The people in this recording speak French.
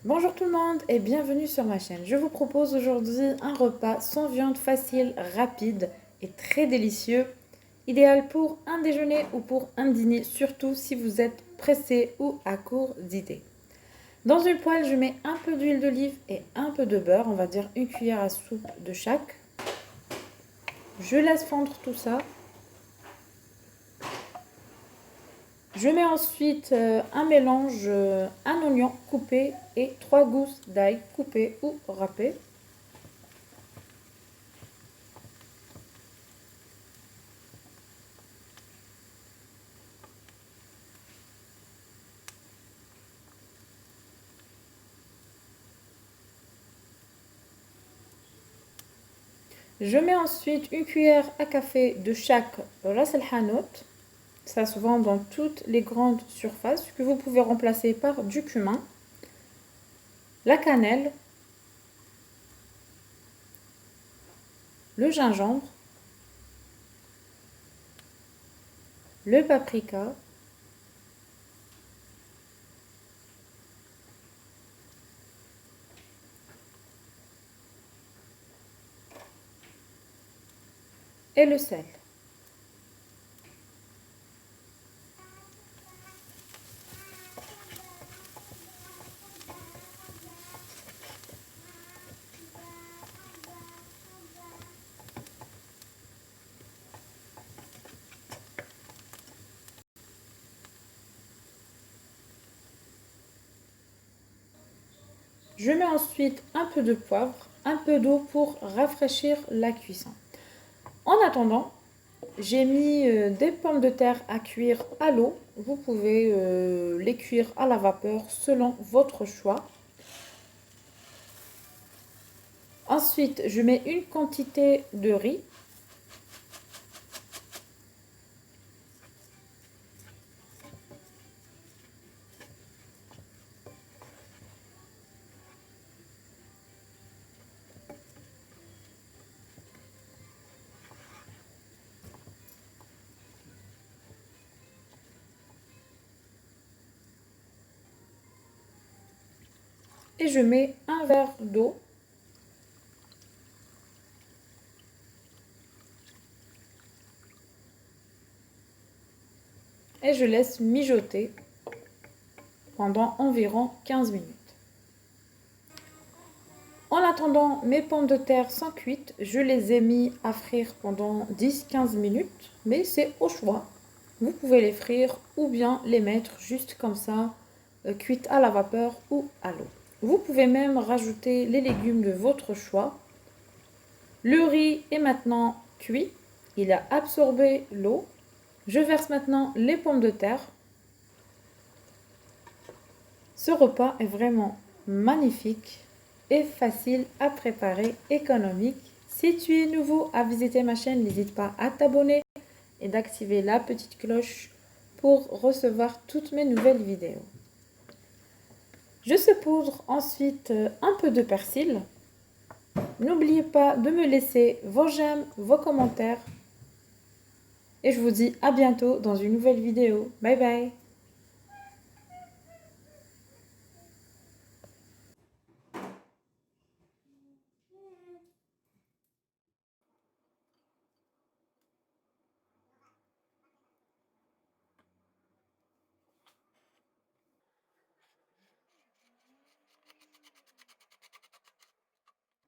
Bonjour tout le monde et bienvenue sur ma chaîne. Je vous propose aujourd'hui un repas sans viande facile, rapide et très délicieux. Idéal pour un déjeuner ou pour un dîner, surtout si vous êtes pressé ou à court d'idées. Dans une poêle, je mets un peu d'huile d'olive et un peu de beurre, on va dire une cuillère à soupe de chaque. Je laisse fondre tout ça. Je mets ensuite un mélange, un oignon coupé et 3 gousses d'ail coupées ou râpées. Je mets ensuite une cuillère à café de chaque ras el hanout. Ça se vend dans toutes les grandes surfaces que vous pouvez remplacer par du cumin, la cannelle, le gingembre, le paprika, et le sel. Je mets ensuite un peu de poivre, un peu d'eau pour rafraîchir la cuisson. En attendant, j'ai mis des pommes de terre à cuire à l'eau. Vous pouvez les cuire à la vapeur selon votre choix. Ensuite, je mets une quantité de riz. Et je mets un verre d'eau. Et je laisse mijoter pendant environ 15 minutes. En attendant, mes pommes de terre sont cuites. Je les ai mis à frire pendant 10-15 minutes, mais c'est au choix. Vous pouvez les frire ou bien les mettre juste comme ça, cuites à la vapeur ou à l'eau. Vous pouvez même rajouter les légumes de votre choix. Le riz est maintenant cuit. Il a absorbé l'eau. Je verse maintenant les pommes de terre. Ce repas est vraiment magnifique et facile à préparer, économique. Si tu es nouveau à visiter ma chaîne, n'hésite pas à t'abonner et d'activer la petite cloche pour recevoir toutes mes nouvelles vidéos. Je saupoudre ensuite un peu de persil. N'oubliez pas de me laisser vos j'aime, vos commentaires. Et je vous dis à bientôt dans une nouvelle vidéo. Bye bye!